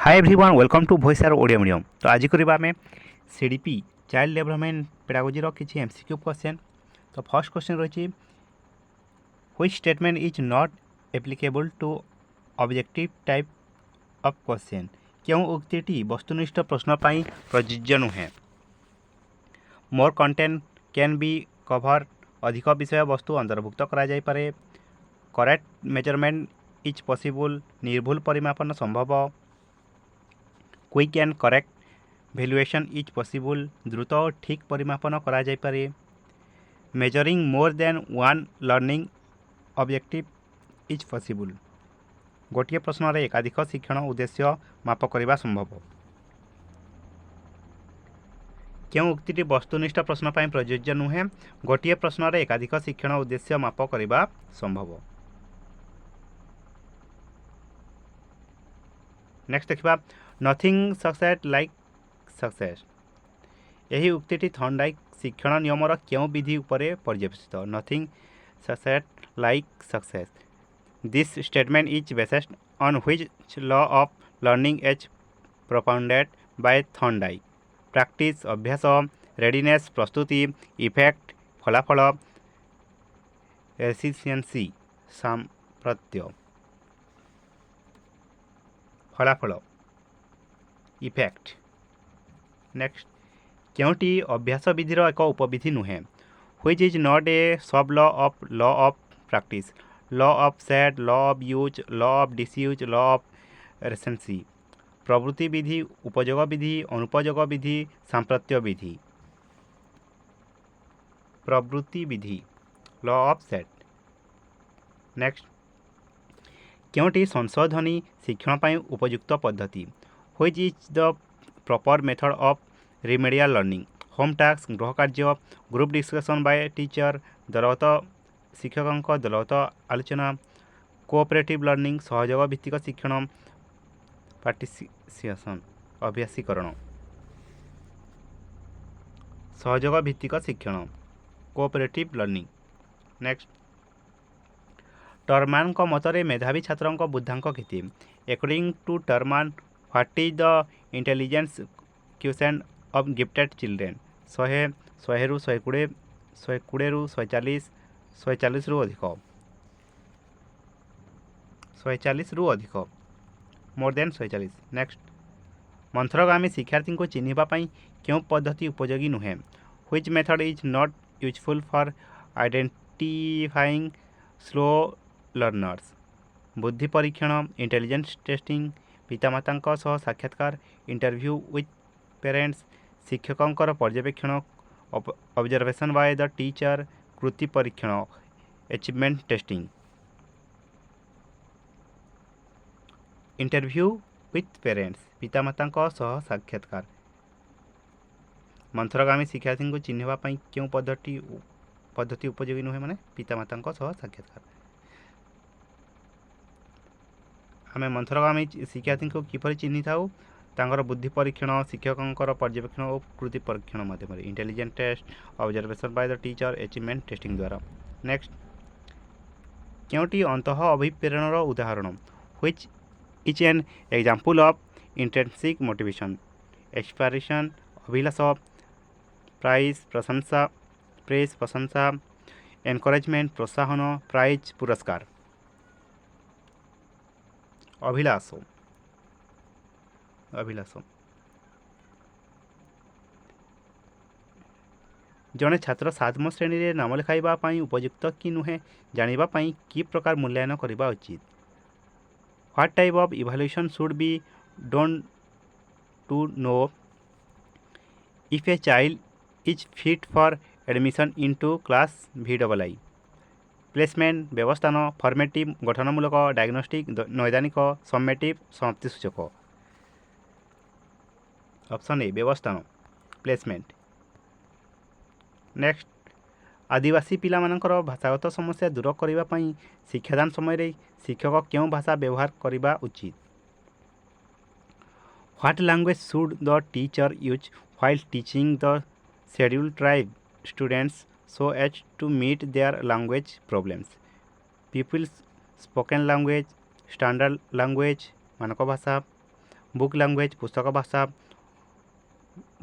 Hi everyone welcome to voice आर Odia medium. तो आज करवा आम सीडीपी चाइल्ड डेवलपमेंट पेडागोजी किसी एमसीक्यू क्वेश्चन। तो फर्स्ट क्वेश्चन रही which statement is not applicable to objective type of question. क्यों उक्ति वस्तुनिष्ठ प्रश्न पर प्रযোज्य नुहे। More content can be cover अधिक विषय वस्तु अंतर्भुक्त करा जाय पारे। करेक्ट मेजरमेंट इज पॉसिबल निर्भुल परिमापन संभव। Quick and correct valuation is possible द्रुत और ठीक परिमापन करा जाय पारे। Measuring more than one learning objective is possible. गोटे प्रश्न एकाधिक शिक्षण उद्देश्य माप करने संभव। क्यों उक्ति वस्तुनिष्ठ प्रश्न पर प्रযোज्य नुहे। गोटे प्रश्न एकाधिक शिक्षण उद्देश्य माप करने संभव। नेक्स्ट देखा नथिंग सक्सेस लाइक सक्सेस। यही उक्ति थर्नडाइक शिक्षण नियमर क्यों विधि उपरे पर्यवेसित। Nothing success like success. This statement is based on which law of learning as propounded by Thorndike. Practice अभ्यास रेडिनेस प्रस्तुति इफेक्ट फलाफल एफिशिएंसी सामर्थ्य फलाफल इफेक्ट। नेक्स्ट क्योंटी अभ्यास विधिर एक उपविधि नुहे। Which is not a sub law of practice. Law of set law of use law of disuse law of recency. प्रवृत्ति विधि उपयोग विधि अनुपयोग विधि सांप्रत्य विधि। प्रवृत्ति विधि लॉ ऑफ सेट। नेक्स्ट क्योंटी संशोधनी शिक्षण पर उपयुक्त पद्धति। Which is the proper method of remedial learning. Home task गृह कार्य ग्रुप डिस्कशन बाय टीचर दलगत शिक्षकों दलगत आलोचना। कोऑपरेटिव लर्निंग सहयोग भित्तिक शिक्षण पार्टिसिपेशन अभ्यासीकरण। सहयोग भित्तिक शिक्षण कोऑपरेटिव लर्निंग। नेक्स्ट टर्मान मतरे मेधावी छात्रों बुद्धांक केते। According to Terman what is the intelligence quotient of gifted children. 100 रु 120 120 रु 140 140 रु अधिक 140 रु अधिक मोर देन 140। नेक्स्ट मंथरगामी शिक्षार्थी को चिन्हवाई क्यों पद्धति उपयोगी नुहे। Which method is not useful for identifying slow learners. बुद्धि परीक्षण इंटेलिजेंस टेस्टिंग पितामाता सह साक्षात्कार इंटरव्यू विथ पेरेंट्स शिक्षकों पर्यवेक्षण ऑब्जर्वेशन बाय द टीचर कृति परीक्षण achievement testing. Interview with parents पितामाता सह साक्षात्कार। मंथरगामी शिक्षार्थी को चिन्हवाई क्यों पद्धति उपयोगी नुहे माने पितामाता सह साक्षात्कार। आम मंथरगामी शिक्षार्थी को किपर चिन्हि थाउ तांकर बुद्धि परीक्षण शिक्षकों पर्यवेक्षण और कृति परीक्षण माध्यम intelligent test observation by the teacher achievement testing द्वारा। नेक्स्ट क्योंटी अंत अभिप्रेरण उदाहरण। Which is an example of intrinsic motivation. Aspiration अभिलाष प्राइज प्रशंसा प्रेस प्रशंसा एनकरेजमेंट प्रोत्साहन प्राइज पुरस्कार। अभिलाष अभिलाष जड़े छात्र 7म श्रेणी में नाम लिखाइबा उपयुक्त कि नुहे जानापी कि प्रकार मूल्यांकन करने उचित। What type of evaluation should be done to know if a child is fit for admission into class VII। Placement व्यवस्थान फॉर्मेटिव गठनमूलक डायग्नोस्टिक नैदानिक सम्मेटिव समाप्ति सूचक। ऑप्शन ए व्यवस्थान प्लेसमेंट। नेक्स्ट आदिवासी पिलामानंकर भाषागत समस्या दूर करने शिक्षादान समय शिक्षक क्यों भाषा व्यवहार करने उचित। What language should the teacher use while teaching the scheduled tribe students so as to meet their language problems। People's spoken language standard language मानक भाषा बुक लैंग्वेज पुस्तक भाषा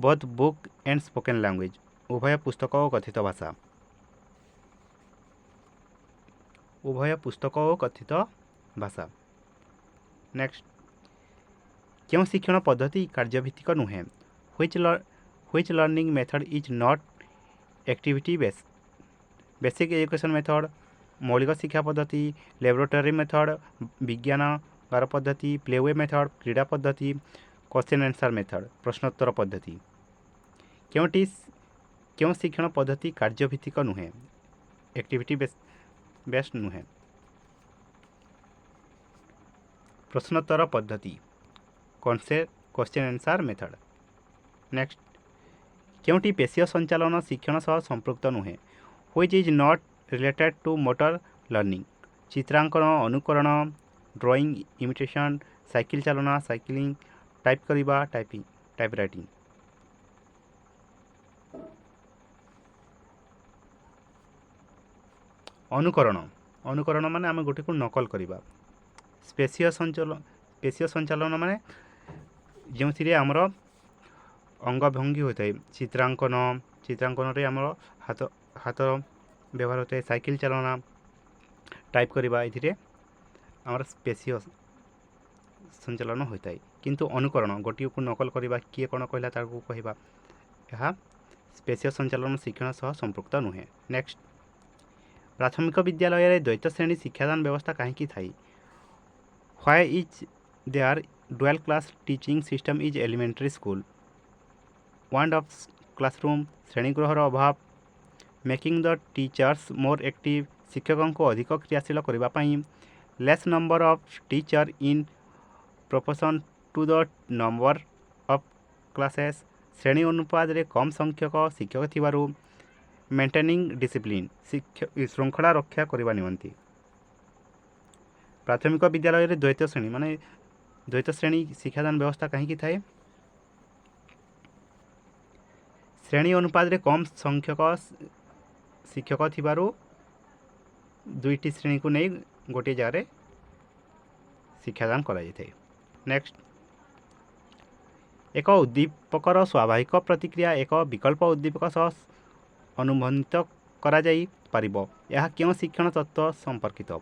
both book and spoken language उभय पुस्तक और कथित भाषा उभय पुस्तक और कथित भाषा। नेक्स्ट क्यों शिक्षण पद्धति कार्यभित्तिक नुहे which learning method is not activity basic education method मौलिक शिक्षा पद्धति लैबोरेटरी मेथड विज्ञानगार पद्धति प्लेवे मेथड क्रीड़ा पद्धति क्वेश्चन आंसर मेथड प्रश्नोत्तर पद्धति क्यों शिक्षण पद्धति कार्यभित्तिक नुहे एक्टिविटी बेस्ड नुहे। प्रश्नोत्तर पद्धति क्वेश्चन आंसर मेथड। नेक्स्ट क्योंटी पेशीय संचालन शिक्षण सह संपृक्त नुहे which is not related to motor learning चित्रांकन अनुकरण ड्राइंग इमिटेशन साइकिल चालना साइकिलिंग टाइप करिबा टाइप राइटिंग। अनुकरण माने आम गोटे को नकल करिबा पेशीय संचालन माने जो आमर अंग भंगी होता है चित्रांकन रे आमर हाथ व्यवहार होता है साइकिल चलाना टाइप करवा ये आमर पेशीय संचालन होता है किंतु अनुकरण गोटे को नकल करवा किए कौन कहला ताको कहवा यह पेशीय संचालन शिक्षण सह संपृक्त नुहे। नेक्स्ट प्राथमिक विद्यालय द्वैत श्रेणी शिक्षादान व्यवस्था कहीं थाई why is there dual class teaching system is elementary school want of classroom श्रेणीगृहर अभाव making the teachers more active शिक्षकों को अधिक क्रियाशील करने less number of teacher in proportion to the number of classes श्रेणी अनुपात रे कम संख्यक शिक्षक थिबारु मेंटेनिंग डिसिप्लिन श्रृंखला रक्षा करने निमंती प्राथमिक विद्यालय रे द्वैत श्रेणी माने द्वैत श्रेणी शिक्षादान व्यवस्था कहीं थाए श्रेणी अनुपात रे कम संख्यक शिक्षक थिबारु दुईटी श्रेणी को नहीं गोटे जगह शिक्षादान करा जाय थाए। नेक्स्ट एक उद्दीपकर स्वाभाविक प्रतिक्रिया एक विकल्प उद्दीपक सह अनुबंधित करा जाई परिबो यह क्यों शिक्षण तत्व संपर्कित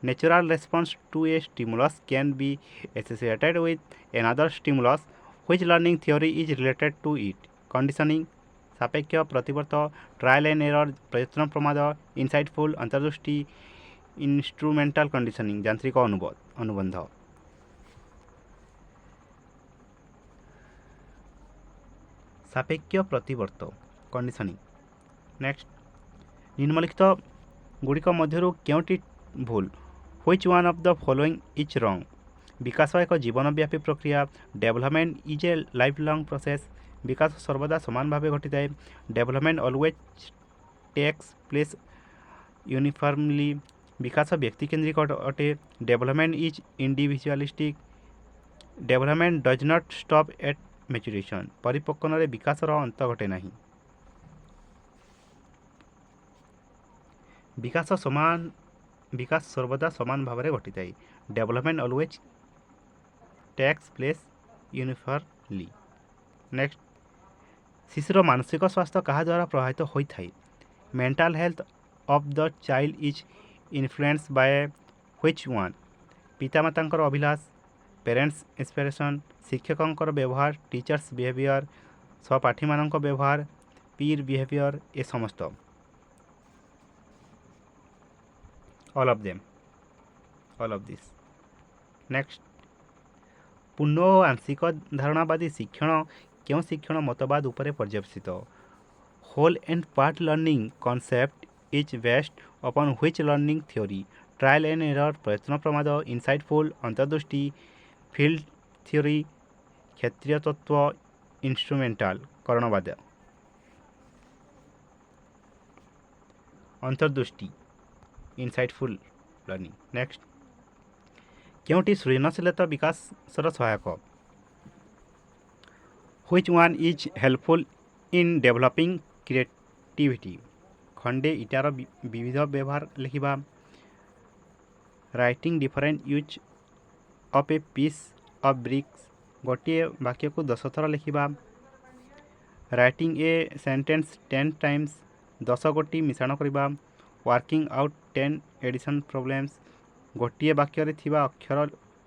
natural response to a stimulus can be associated with another stimulus which learning theory is related to it conditioning सापेक्ष प्रतिवर्त ट्रायल एंड एरर प्रयत्न प्रमाद इनसाइटफुल अंतर्दृष्टि इंस्ट्रूमेंटल कंडीशनिंग यांत्रिक अनुबंध। सापेक्ष प्रतिवर्त कंडीशनिंग। नेक्स्ट निम्नलिखित गुड़िक मध्यरु क्योंटी भूल which one of the following is wrong विकास एक जीवनव्यापी प्रक्रिया development is a life long process विकास सर्वदा समान भाव घटी थाए development always takes place uniformly विकास व्यक्ति केंद्रिक अटे development is individualistic development does not stop at maturation परिपक्वन रे विकास अंत घटे नहीं विकास सर्वदा समान भाव में घटी थाए development always takes place uniformly. Next शिशुर मानसिक स्वास्थ्य क्या द्वारा प्रभावित होता है mental health of the child is influenced by which one पितामाता अभिलाष पेरेंट्स इंस्पिरेशन शिक्षकों व्यवहार टीचर्स बिहेवियर सहपाठी मान व्यवहार पीर बिहेवियर ए समस्त ऑल ऑफ दिस। नेक्स्ट पूर्ण और आंशिक धारणावादी शिक्षण क्यों शिक्षण मतवाद उपरे पर्यवेसित whole and part learning concept is based upon which learning theory trial and error प्रयत्न प्रमाद इनसाइटफुल अंतर्दृष्टि फील्ड थ्योरी क्षेत्रीय तत्व इंस्ट्रूमेंटल करणवाद। अंतर्दृष्टि इनसाइटफुल लर्निंग। नेक्स्ट क्योंटी सृजनशीलता विकास सहायक which one is helpful in developing creativity खंडे इटार विविध व्यवहार लिखा writing different use of a piece of bricks, ଗୋଟିଏ ବାକ୍ୟକୁ 10 ଥର ଲେଖିବା। ରାଇଟିଂ ଏ ସେଣ୍ଟେନ୍ସ 10 ଟାଇମ୍ସ, 10 ଗୋଟି ମିଶ୍ରଣ କରିବା। ୱାର୍କିଂ ଆଉଟ୍ 10 ଏଡିସନ୍ ପ୍ରୋବ୍ଲେମ୍ସ, ଗୋଟିଏ ବାକ୍ୟରେ ଥିବା ଅକ୍ଷର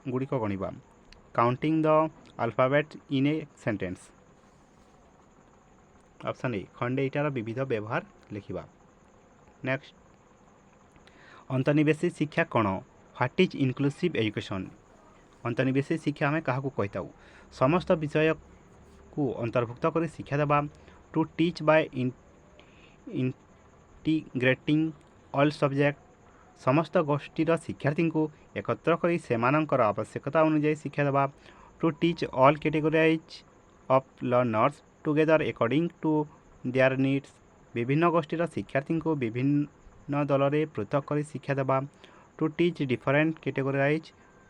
ଗୁଡ଼ିକ ଗଣିବା। Counting the alphabet in a sentence. Option a ଖଣ୍ଡେ ଇଟାର ବିବିଧ ବ୍ୟବହାର ଲେଖିବା। ନେକ୍ସଟ, ଅନ୍ତର୍ନିବେଶୀ ଶିକ୍ଷା କ'ଣ? What is inclusive education? ଅନ୍ତର୍ନିବେଶୀ ଶିକ୍ଷା ଆମେ କାହାକୁ କହିଥାଉ? ସମସ୍ତ ବିଷୟକୁ ଅନ୍ତର୍ଭୁକ୍ତ କରି ଶିକ୍ଷା ଦେବା। To teach by integrating all subject, ସମସ୍ତ ଗୋଷ୍ଠୀର ଶିକ୍ଷାର୍ଥୀଙ୍କୁ ଏକତ୍ର କରି ସେମାନଙ୍କର ଆବଶ୍ୟକତା ଅନୁଯାୟୀ ଶିକ୍ଷା ଦେବା। To teach all categories of learners together according to their needs, ବିଭିନ୍ନ ଗୋଷ୍ଠୀର ଶିକ୍ଷାର୍ଥୀଙ୍କୁ ବିଭିନ୍ନ ଦଳରେ ପୃଥକ କରି ଶିକ୍ଷା ଦେବା। To teach different categories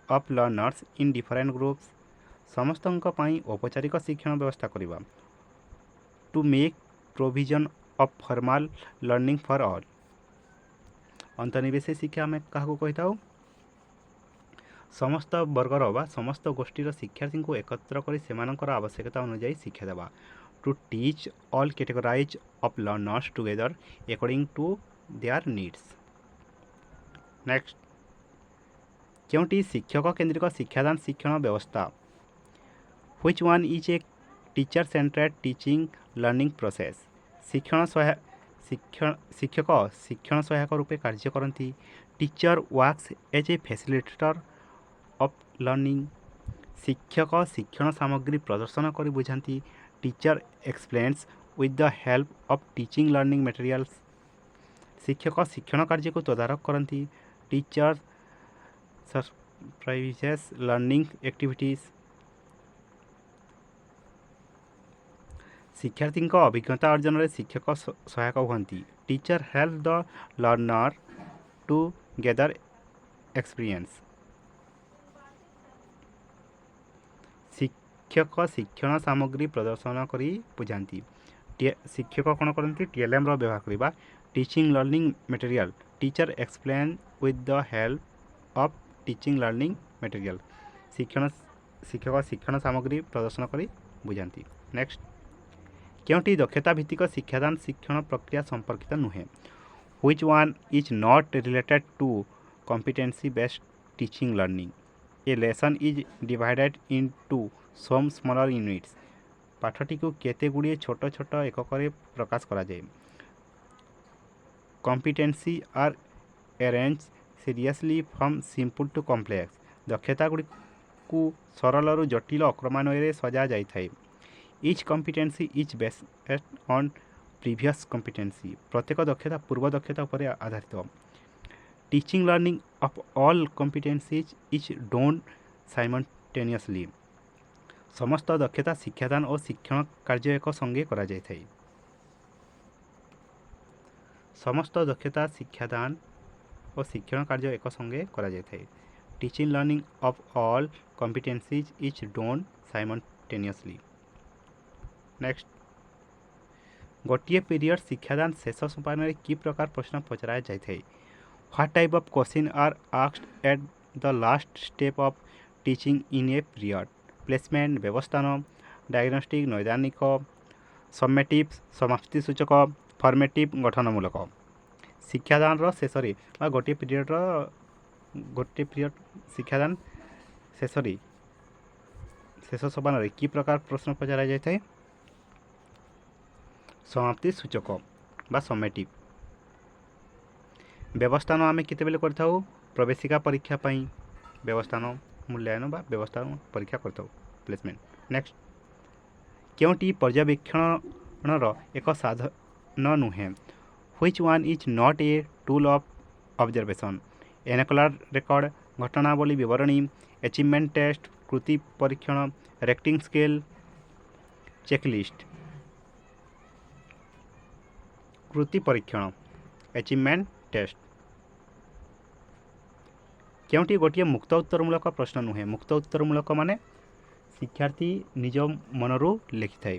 of learners in different groups, ସମସ୍ତଙ୍କ ପାଇଁ ଔପଚାରିକ ଶିକ୍ଷଣ ବ୍ୟବସ୍ଥା କରିବା। To make provision of formal learning for all, ଅନ୍ତର୍ନିବେଶୀ ଶିକ୍ଷା ଆମେ କାହାକୁ କହିଥାଉ? ସମସ୍ତ ବର୍ଗର ବା ସମସ୍ତ ଗୋଷ୍ଠୀର ଶିକ୍ଷାର୍ଥୀଙ୍କୁ ଏକତ୍ର କରି ସେମାନଙ୍କର ଆବଶ୍ୟକତା ଅନୁଯାୟୀ ଶିକ୍ଷା ଦେବା। To teach all categories of learners together according to their needs. Next, କେଉଁଟି ଶିକ୍ଷକ କେନ୍ଦ୍ରିକ ଶିକ୍ଷାଦାନ ଶିକ୍ଷଣ ବ୍ୟବସ୍ଥା? Which one is a teacher centred teaching learning process? ଶିକ୍ଷକ ଶିକ୍ଷଣ ସହାୟକ ରୂପେ କାର୍ଯ୍ୟ କରନ୍ତି। Teacher works as a facilitator of learning, ଶିକ୍ଷକ ଶିକ୍ଷଣ ସାମଗ୍ରୀ ପ୍ରଦର୍ଶନ କରି ବୁଝାନ୍ତି। Teacher explains with the help of teaching learning materials, ଶିକ୍ଷକ ଶିକ୍ଷଣ କାର୍ଯ୍ୟକୁ ତଦାରଖ କରନ୍ତି। ଟିଚର୍ ସୁପରଭାଇଜେସ୍ ଲର୍ଣ୍ଣିଂ ଆକ୍ଟିଭିଟିଜ୍, ଶିକ୍ଷାର୍ଥୀଙ୍କ ଅଭିଜ୍ଞତା ଅର୍ଜନରେ ଶିକ୍ଷକ ସହାୟକ ହୁଅନ୍ତି। Teacher help the learner to gather experience, ଶିକ୍ଷକ ଶିକ୍ଷଣ ସାମଗ୍ରୀ ପ୍ରଦର୍ଶନ କରି ବୁଝାନ୍ତି। ଶିକ୍ଷକ କ'ଣ କରନ୍ତି? TLMର ବ୍ୟବହାର କରିବା। Teaching learning material, teacher explain with the help of teaching learning material, ଶିକ୍ଷକ ଶିକ୍ଷଣ ସାମଗ୍ରୀ ପ୍ରଦର୍ଶନ କରି ବୁଝାନ୍ତି। ନେକ୍ସଟ, କେଉଁଟି ଦକ୍ଷତା ଭିତ୍ତିକ ଶିକ୍ଷାଦାନ ଶିକ୍ଷଣ ପ୍ରକ୍ରିୟା ସମ୍ପର୍କିତ ନୁହେଁ? Which one is not related to competency based teaching learning? A lesson is divided into some smaller units, ପାଠଟିକୁ କେତେ ଗୁଡ଼ିଏ ଛୋଟ ଛୋଟ ଏକକରେ ପ୍ରକାଶ କରାଯାଏ। Competency are arrange seriously from simple to complex, ଦକ୍ଷତା ଗୁଡ଼ିକୁ ସରଳରୁ ଜଟିଳ ଅକ୍ରମାନ୍ୱୟରେ ସଜା ଯାଇଥାଏ। Each competency is based on previous competency, ପ୍ରତ୍ୟେକ ଦକ୍ଷତା ପୂର୍ବ ଦକ୍ଷତା ଉପରେ ଆଧାରିତ। Teaching learning of all competencies is done simultaneously, ସମସ୍ତ ଦକ୍ଷତା ଶିକ୍ଷାଦାନ ଓ ଶିକ୍ଷଣ କାର୍ଯ୍ୟ ଏକ ସଙ୍ଗେ କରାଯାଇଥାଏ। ସମସ୍ତ ଦକ୍ଷତା ଶିକ୍ଷାଦାନ ଓ ଶିକ୍ଷଣ କାର୍ଯ୍ୟ ଏକ ସଙ୍ଗେ କରାଯାଇଥାଏ। Teaching learning of all competencies is done simultaneously. Next, ଗୋଟିଏ ପିରିୟଡ଼ ଶିକ୍ଷାଦାନ ଶେଷ ସୋପାନରେ କି ପ୍ରକାର ପ୍ରଶ୍ନ ପଚରା ଯାଇଥାଏ? What type of question are asked at the last step of teaching in a period? Placement ବ୍ୟବସ୍ଥାନ, ଡାୟଗ୍ନୋଷ୍ଟିକ୍ ନୈଦାନିକ, ସବମେଟିଭ୍ ସମାପ୍ତି ସୂଚକ, ଫର୍ମେଟିଭ୍ ଗଠନମୂଳକ। ଶିକ୍ଷାଦାନର ଶେଷରେ ବା ଗୋଟିଏ ପିରିୟଡ଼ ଶିକ୍ଷାଦାନ ଶେଷରେ ଶେଷ ସୋପାନରେ କି ପ୍ରକାର ପ୍ରଶ୍ନ ପଚରା ଯାଇଥାଏ? ସମାପ୍ତି ସୂଚକ ବା ସମେଟିଭ୍। ବ୍ୟବସ୍ଥାନ ଆମେ କେତେବେଳେ କରିଥାଉ? ପ୍ରବେଶିକା ପରୀକ୍ଷା ପାଇଁ ବ୍ୟବସ୍ଥାନ ମୂଲ୍ୟାୟନ ବା ବ୍ୟବସ୍ଥାନ ପରୀକ୍ଷା କରିଥାଉ, ପ୍ଲେସମେଣ୍ଟ। ନେକ୍ସଟ, କେଉଁଟି ପର୍ଯ୍ୟବେକ୍ଷଣର ଏକ ସାଧନ ନୁହେଁ? Which one is not a tool of observation? Anecdotal record, ଘଟଣାବଳୀ ବିବରଣୀ, ଆଚିଭମେଣ୍ଟ ଟେଷ୍ଟ, କୃତି ପରୀକ୍ଷଣ, ରେଟିଂ ସ୍କେଲ୍, ଚେକଲିଷ୍ଟ। କୃତି ପରୀକ୍ଷଣ, ଆଚିଭମେଣ୍ଟ ଟେଷ୍ଟ। କେଉଁଟି ଗୋଟିଏ ମୁକ୍ତ ଉତ୍ତରମୂଳକ ପ୍ରଶ୍ନ ନୁହେଁ? ମୁକ୍ତ ଉତ୍ତରମୂଳକ ମାନେ ଶିକ୍ଷାର୍ଥୀ ନିଜ ମନରୁ ଲେଖିଥାଏ।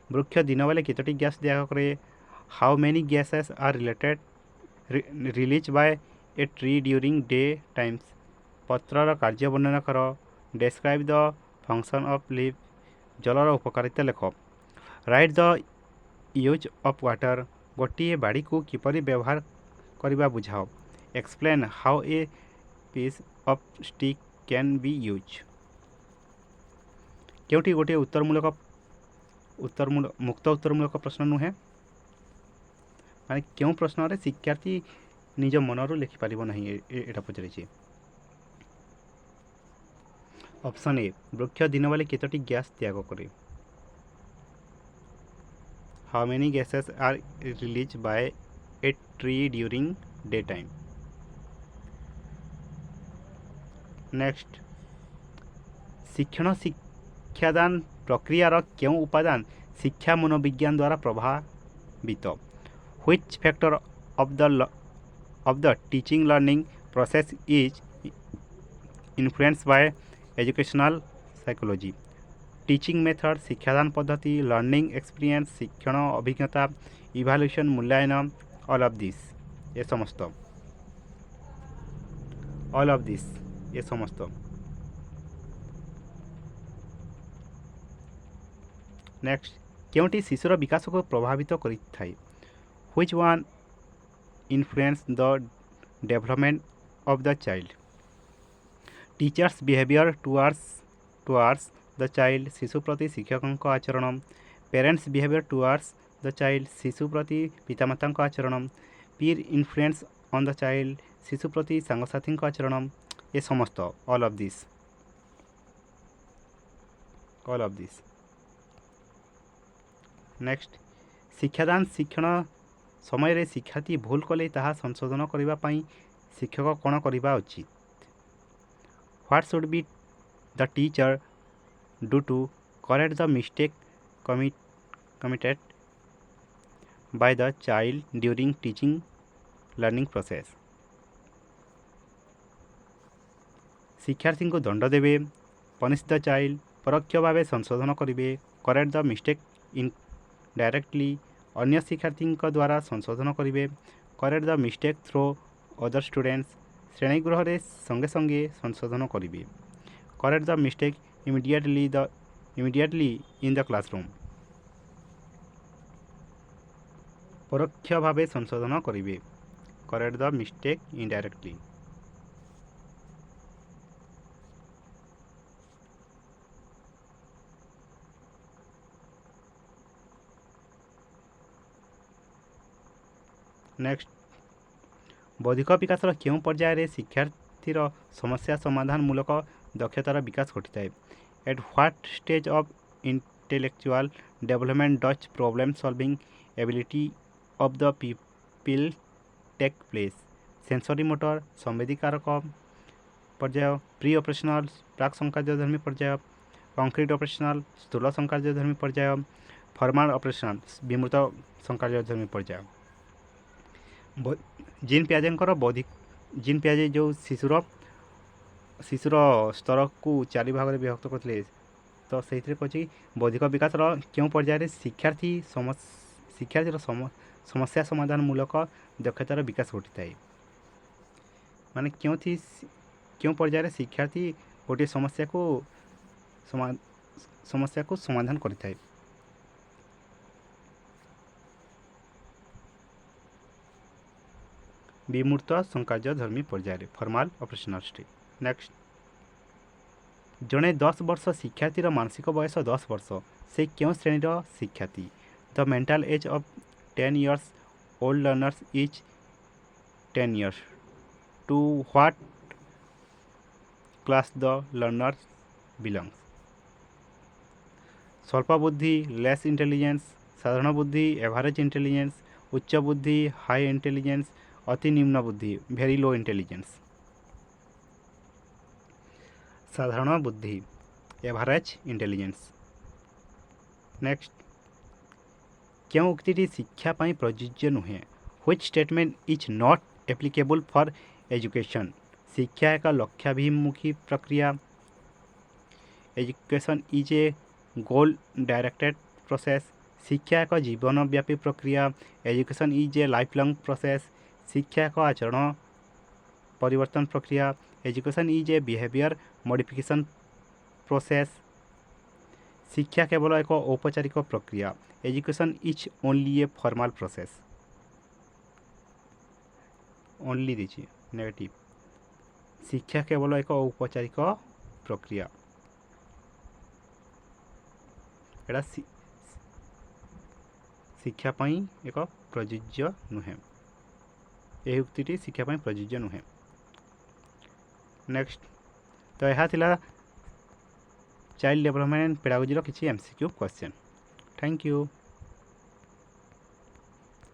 ବୃକ୍ଷ ଦିନ ବେଳେ କେତୋଟି ଗ୍ୟାସ୍ ତ୍ୟାଗ କରେ? How many gases are release by a tree during day times? पत्रर कार्य वर्णन कर। Describe the function of leaf, जलर उपकारिता लेख। Write the use of water, गोटे बाड़ी को किपरि व्यवहार करबा बुझाओ। Explain how a piece of stick can be use. केउटी गोटे मुक्त उत्तरमूलक प्रश्न नुहे, माने क्यों प्रश्न रे शिक्षार्थी निज मनरू लिखिपार नहीं एटा पचार। ऑप्शन ए, वृक्ष दिन बेले केतोटी गैस त्याग करे। How many gases are release by a tree during day time. Next, शिक्षादान प्रक्रियार क्यों उपादान शिक्षा मनोविज्ञान द्वारा प्रभावित। Which factor of the teaching learning process is influenced by educational psychology. Teaching method, शिक्षादान पद्धति, लर्निंग एक्सपीरियंस, शिक्षण अभिज्ञता, इवैल्यूएशन मूल्यांकन, ऑल ऑफ दिस, ये समस्त। ऑल ऑफ दिस, ये समस्त। नेक्स्ट, क्योंटी शिशुर विकास को प्रभावित करिथाय। Which one influence the development of the child. Teachers behaviour towards the child, शिशु प्रति शिक्षकों आचरण। Parents behaviour towards the child, शिशु प्रति पितामाता आचरण। पीर इन्फ्लुएंस ऑन द चाइल्ड, शिशु प्रति सांगसाथी आचरण, ये समस्त। All of this, all of this. Next, शिक्षादान शिक्षण समय रे शिक्षार्थी भूल कले ताहा संशोधन करिबा पई शिक्षक कोन करिबा उचित। What should be the teacher do to correct the mistake committed by the child during teaching learning process। शिक्षार्थी को दंड देवे, पनिश द चाइल्ड, परोक्ष भाव संशोधन करेंगे, correct the mistake indirectly, अन्य शिक्षार्थी द्वारा संशोधन करेंगे, correct the mistake through other students, श्रेणीगृह रे संगे संगे संशोधन करेंगे, correct the mistake immediately in the classroom, परोक्ष भाव संशोधन करेंगे, correct the mistake indirectly. Next, बौद्धिक विकास क्यों पर्यायर शिक्षार्थीर समस्या समाधान मूलक दक्षतार विकास घटी है। At what stage of intellectual development does problem solving ability of the people take place. Sensory motor, संवेदीकारक पर्याय, प्री ऑपरेशनल प्राक संकार्यधर्मी पर्याय, कंक्रीट ऑपरेशनल स्थूल संकार्यधर्मी पर्याय, फॉर्मल ऑपरेशनल विमूर्त संकार्यधर्मी पर्याय। जीन पियाजेंकर बौद्धिक जीन पियाजे जो शिशुर स्तर को चारि भाग में विभक्त करते, तो से कहे बौद्धिक विकास क्यों पर्यायर शिक्षार्थीर समस्या समाधान मूलक दक्षतार विकास घटी है। माने क्यों पर्यायर शिक्षार्थी गोटे समस्या को समाधान करता है। विमूर्त संकार्यधर्मी पर्यायर, फॉर्मल ऑपरेशनल स्टेज। नेक्स्ट, जड़े 10 वर्ष शिक्षार्थीर मानसिक बयस 10 वर्ष, से क्यों श्रेणीर शिक्षार्थी। The mental age of 10 years old learners is 10 years। To what class the learners belongs. स्वल्प बुद्धि, लेस इंटेलिजेंस, साधारण बुद्धि, एवरेज इंटेलिजेंस, उच्च बुद्धि, हाई इंटेलिजेंस, अति निम्न बुद्धि, वेरी लो इंटेलिजेंस। साधारण बुद्धि, एवरेज इंटेलिजेंस। नेक्स्ट, क्यों उक्ति शिक्षा पाई प्रযোज्य नुहे। Which statement is not applicable for education. शिक्षा एक लक्ष्याभिमुखी प्रक्रिया। Education is a goal directed process. शिक्षा एक जीवनव्यापी प्रक्रिया। Education is a life long process. शिक्षा एक आचरण परिवर्तन प्रक्रिया। Education is a behaviour modification process. शिक्षा केवल एक औपचारिक प्रक्रिया। Education is only a formal process. Only दीजिए नेगेटिव। शिक्षा केवल एक औपचारिक प्रक्रिया। एटा शिक्षा पाई एक प्रযোज्य नुहे। यह उक्ति शिक्षा पाई प्रযোज्य नुहे। नेक्स्ट तो यह थिला चाइल्ड डेवलपमेंट पेडागोजी किसी एमसीक्यू क्वेश्चन। Thank you.